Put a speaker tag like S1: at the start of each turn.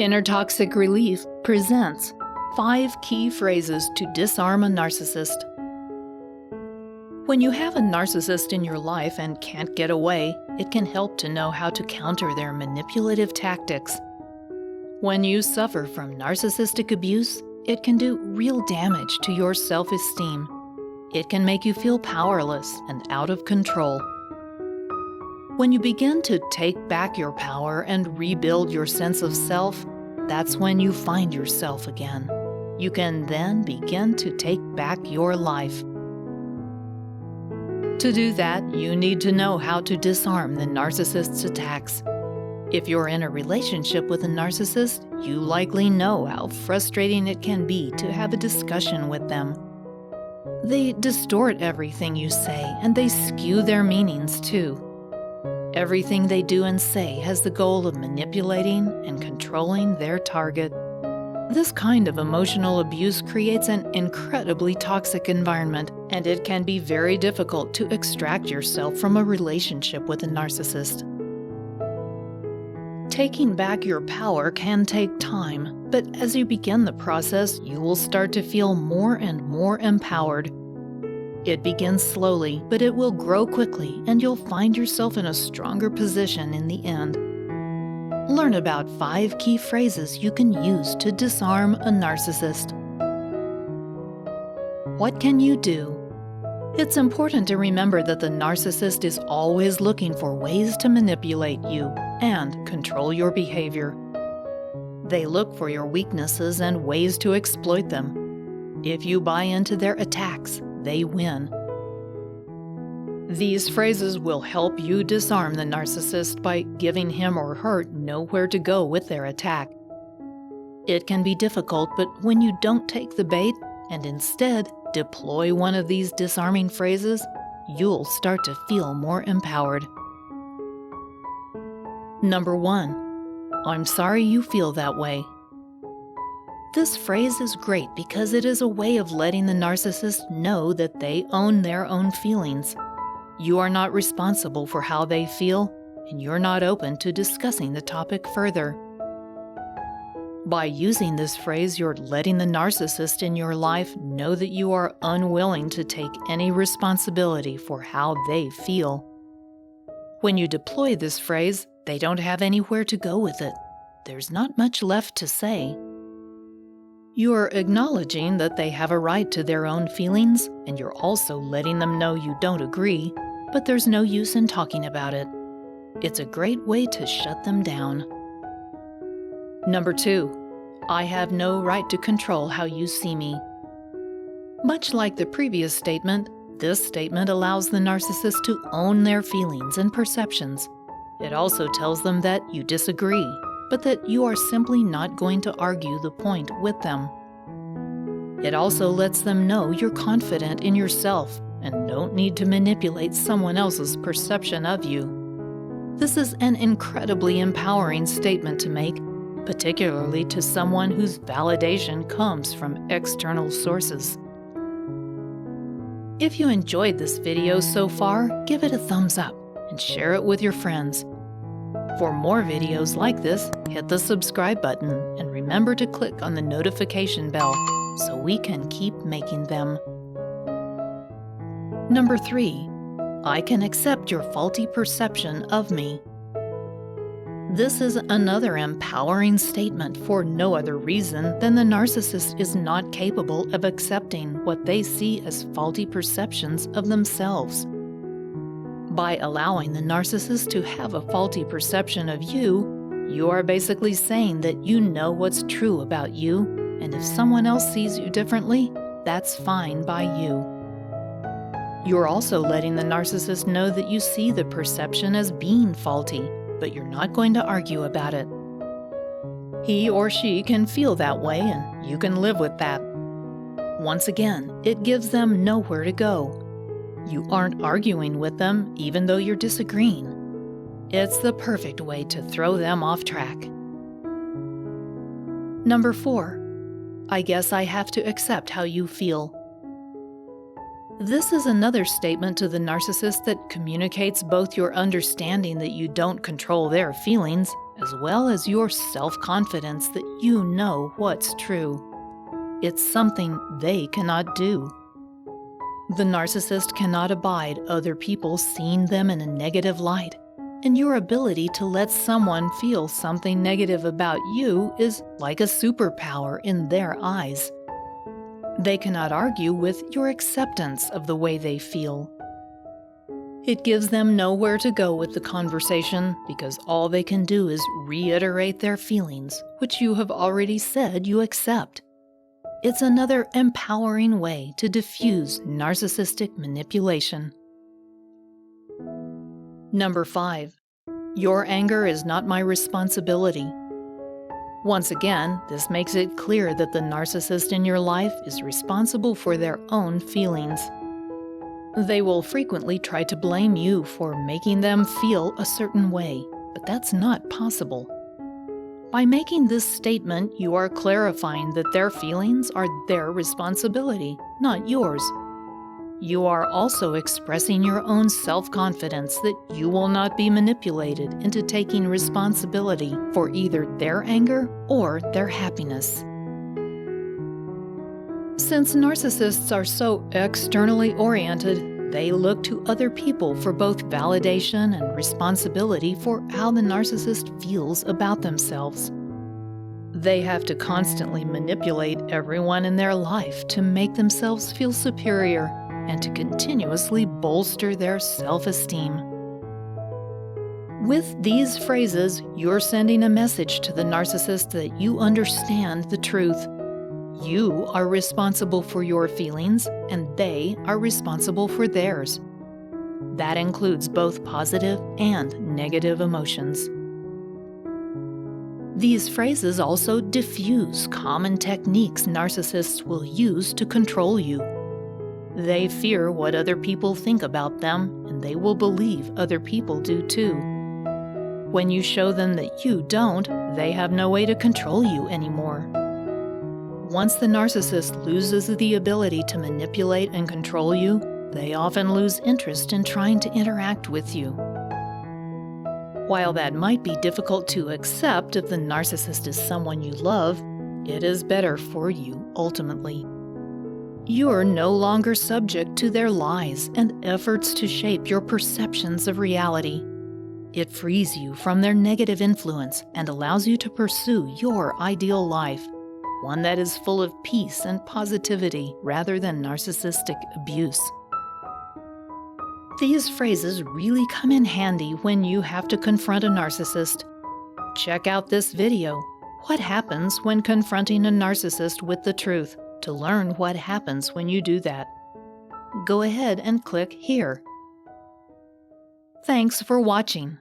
S1: Inner Toxic Relief presents 5 key phrases to disarm a narcissist. When you have a narcissist in your life and can't get away, it can help to know how to counter their manipulative tactics. When you suffer from narcissistic abuse, it can do real damage to your self-esteem. It can make you feel powerless and out of control. When you begin to take back your power and rebuild your sense of self, that's when you find yourself again. You can then begin to take back your life. To do that, you need to know how to disarm the narcissist's attacks. If you're in a relationship with a narcissist, you likely know how frustrating it can be to have a discussion with them. They distort everything you say, and they skew their meanings too. Everything they do and say has the goal of manipulating and controlling their target. This kind of emotional abuse creates an incredibly toxic environment, and it can be very difficult to extract yourself from a relationship with a narcissist. Taking back your power can take time, but as you begin the process, you will start to feel more and more empowered. It begins slowly, but it will grow quickly, and you'll find yourself in a stronger position in the end. Learn about 5 key phrases you can use to disarm a narcissist. What can you do? It's important to remember that the narcissist is always looking for ways to manipulate you and control your behavior. They look for your weaknesses and ways to exploit them. If you buy into their attacks, they win. These phrases will help you disarm the narcissist by giving him or her nowhere to go with their attack. It can be difficult, but when you don't take the bait and instead deploy one of these disarming phrases, you'll start to feel more empowered. Number 1. I'm sorry you feel that way. This phrase is great because it is a way of letting the narcissist know that they own their own feelings. You are not responsible for how they feel, and you're not open to discussing the topic further. By using this phrase, you're letting the narcissist in your life know that you are unwilling to take any responsibility for how they feel. When you deploy this phrase, they don't have anywhere to go with it. There's not much left to say. You're acknowledging that they have a right to their own feelings, and you're also letting them know you don't agree, but there's no use in talking about it. It's a great way to shut them down. Number 2. I have no right to control how you see me. Much like the previous statement, this statement allows the narcissist to own their feelings and perceptions. It also tells them that you disagree, but that you are simply not going to argue the point with them. It also lets them know you're confident in yourself and don't need to manipulate someone else's perception of you. This is an incredibly empowering statement to make, particularly to someone whose validation comes from external sources. If you enjoyed this video so far, give it a thumbs up and share it with your friends. For more videos like this, hit the subscribe button and remember to click on the notification bell so we can keep making them. Number 3. I can accept your faulty perception of me. This is another empowering statement for no other reason than the narcissist is not capable of accepting what they see as faulty perceptions of themselves. By allowing the narcissist to have a faulty perception of you, you are basically saying that you know what's true about you, and if someone else sees you differently, that's fine by you. You're also letting the narcissist know that you see the perception as being faulty, but you're not going to argue about it. He or she can feel that way, and you can live with that. Once again, it gives them nowhere to go. You aren't arguing with them, even though you're disagreeing. It's the perfect way to throw them off track. Number 4. I guess I have to accept how you feel. This is another statement to the narcissist that communicates both your understanding that you don't control their feelings, as well as your self-confidence that you know what's true. It's something they cannot do. The narcissist cannot abide other people seeing them in a negative light, and your ability to let someone feel something negative about you is like a superpower in their eyes. They cannot argue with your acceptance of the way they feel. It gives them nowhere to go with the conversation because all they can do is reiterate their feelings, which you have already said you accept. It's another empowering way to diffuse narcissistic manipulation. Number 5. Your anger is not my responsibility. Once again, this makes it clear that the narcissist in your life is responsible for their own feelings. They will frequently try to blame you for making them feel a certain way, but that's not possible. By making this statement, you are clarifying that their feelings are their responsibility, not yours. You are also expressing your own self-confidence that you will not be manipulated into taking responsibility for either their anger or their happiness. Since narcissists are so externally oriented, they look to other people for both validation and responsibility for how the narcissist feels about themselves. They have to constantly manipulate everyone in their life to make themselves feel superior and to continuously bolster their self-esteem. With these phrases, you're sending a message to the narcissist that you understand the truth. You are responsible for your feelings, and they are responsible for theirs. That includes both positive and negative emotions. These phrases also diffuse common techniques narcissists will use to control you. They fear what other people think about them, and they will believe other people do too. When you show them that you don't, they have no way to control you anymore. Once the narcissist loses the ability to manipulate and control you, they often lose interest in trying to interact with you. While that might be difficult to accept if the narcissist is someone you love, it is better for you ultimately. You're no longer subject to their lies and efforts to shape your perceptions of reality. It frees you from their negative influence and allows you to pursue your ideal life, one that is full of peace and positivity rather than narcissistic abuse. These phrases really come in handy when you have to confront a narcissist. Check out this video, What Happens When Confronting a Narcissist with the Truth, to learn what happens when you do that. Go ahead and click here. Thanks for watching.